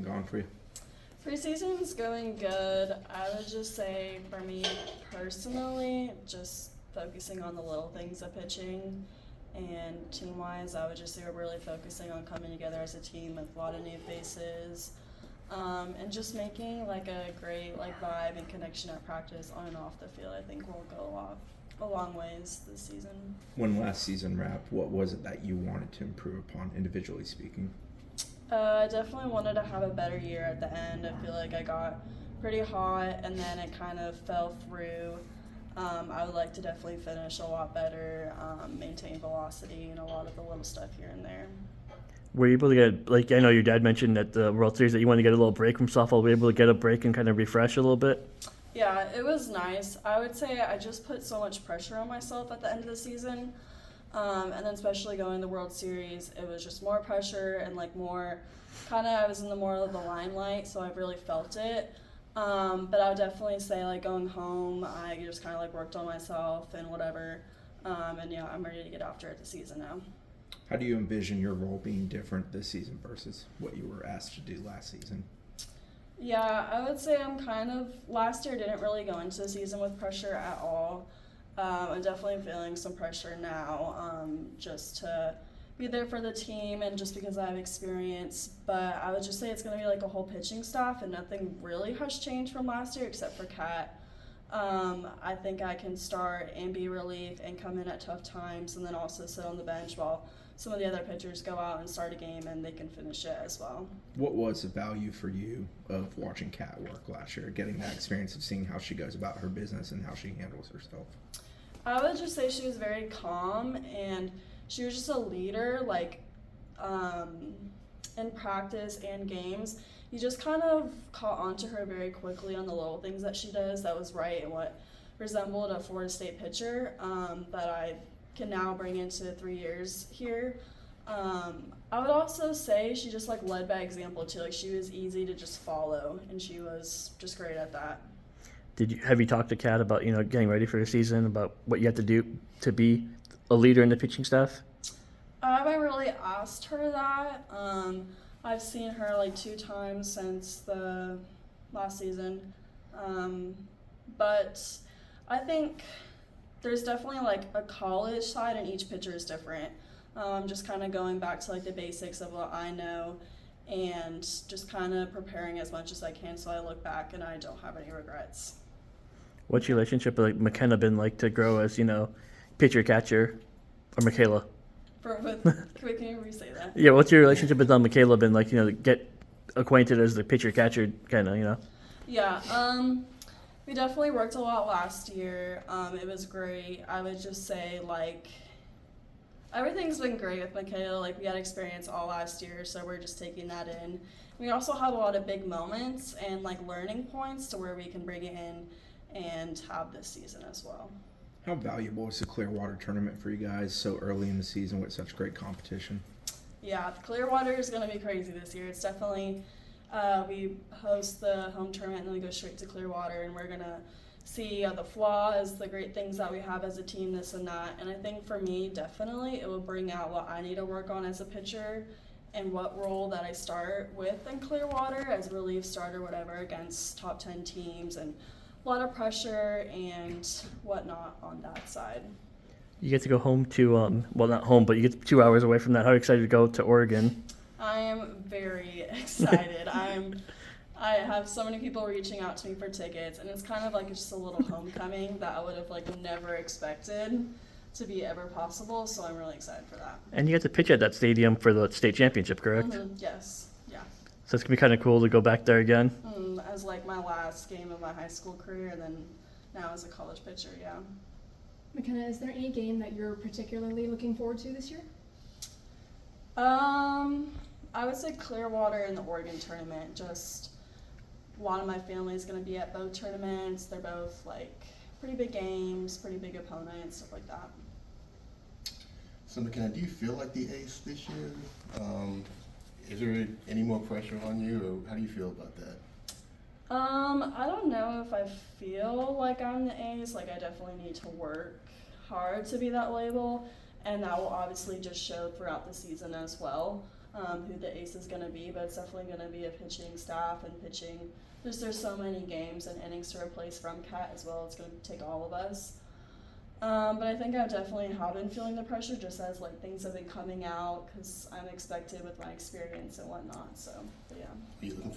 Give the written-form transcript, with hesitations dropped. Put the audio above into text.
gone for you? Preseason's going good. I would just say for me personally, just focusing on the little things of pitching. And team-wise, I would just say we're really focusing on coming together as a team with a lot of new faces. And just making like a great like vibe and connection at practice on and off the field. I think will go a long ways this season. When last season wrapped, what was it that you wanted to improve upon, individually speaking? I definitely wanted to have a better year at the end. I feel like I got pretty hot and then it kind of fell through. I would like to definitely finish a lot better, maintain velocity and a lot of the little stuff here and there. Were you able to get, like, I know your dad mentioned at the World Series that you wanted to get a little break from softball. Were you able to get a break and kind of refresh a little bit? Yeah, it was nice. I would say I just put so much pressure on myself at the end of the season. And then especially going to the World Series, it was just more pressure and like more, kind of I was in the more of the limelight, so I really felt it. But I would definitely say like going home, I just kind of like worked on myself and whatever. And yeah, I'm ready to get after it this season now. How do you envision your role being different this season versus what you were asked to do last season? Yeah, I would say I'm kind of, last year didn't really go into the season with pressure at all. I'm definitely feeling some pressure now, just to be there for the team and just because I have experience. But I would just say it's going to be like a whole pitching staff and nothing really has changed from last year except for Kat. I think I can start and be relief and come in at tough times and then also sit on the bench while some of the other pitchers go out and start a game and they can finish it as well. What was the value for you of watching Kat work last year, getting that experience of seeing how she goes about her business and how she handles herself? I would just say she was very calm and she was just a leader, like in practice and games. You just kind of caught on to her very quickly on the little things that she does that was right and what resembled a Florida State pitcher that I can now bring into 3 years here. I would also say she just like led by example too. Like she was easy to just follow and she was just great at that. Have you talked to Kat about, getting ready for the season, about what you have to do to be a leader in the pitching staff? I haven't really asked her that. I've seen her like 2 times since the last season. But I think there's definitely like a college side and each pitcher is different. Just kind of going back to like the basics of what I know and just kind of preparing as much as I can so I look back and I don't have any regrets. What's your relationship with McKenna been like to grow as, pitcher, catcher, or Michaela? Can you re-say that? Yeah, what's your relationship with Michaela been like, get acquainted as the pitcher, catcher kind of, Yeah, we definitely worked a lot last year. It was great. I would just say, like, everything's been great with Makenna. Like, we had experience all last year, so we're just taking that in. We also had a lot of big moments and, like, learning points to where we can bring it in and have this season as well. How valuable is the Clearwater tournament for you guys so early in the season with such great competition? Yeah, Clearwater is going to be crazy this year. It's definitely, we host the home tournament and then we go straight to Clearwater and we're going to see the flaws, the great things that we have as a team, this and that. And I think for me, definitely, it will bring out what I need to work on as a pitcher and what role that I start with in Clearwater as a relief starter, whatever, against top 10 teams and a lot of pressure and whatnot on that side. You get to go home to, not home, but you get 2 hours away from that. How excited to go to Oregon? I am very excited. I have so many people reaching out to me for tickets, and it's kind of like just a little homecoming that I would have never expected to be ever possible, so I'm really excited for that. And you get to pitch at that stadium for the state championship, correct? Mm-hmm. Yes, yeah. So it's going to be kind of cool to go back there again? As my last game of my high school career, and then now as a college pitcher, yeah. McKenna, is there any game that you're particularly looking forward to this year? I would say Clearwater and the Oregon tournament. Just a lot of my family is going to be at both tournaments. They're both pretty big games, pretty big opponents, stuff like that. So McKenna, do you feel like the ace this year? Is there any more pressure on you, or how do you feel about that? I don't know if I feel like I'm the ace. I definitely need to work hard to be that label, and that will obviously just show throughout the season as well. who the ace is going to be, but it's definitely going to be a pitching staff and pitching. Just there's so many games and innings to replace from Kat as well. It's going to take all of us. But I think I definitely have been feeling the pressure just as like things have been coming out because I'm expected with my experience and whatnot. So, but yeah. Are you looking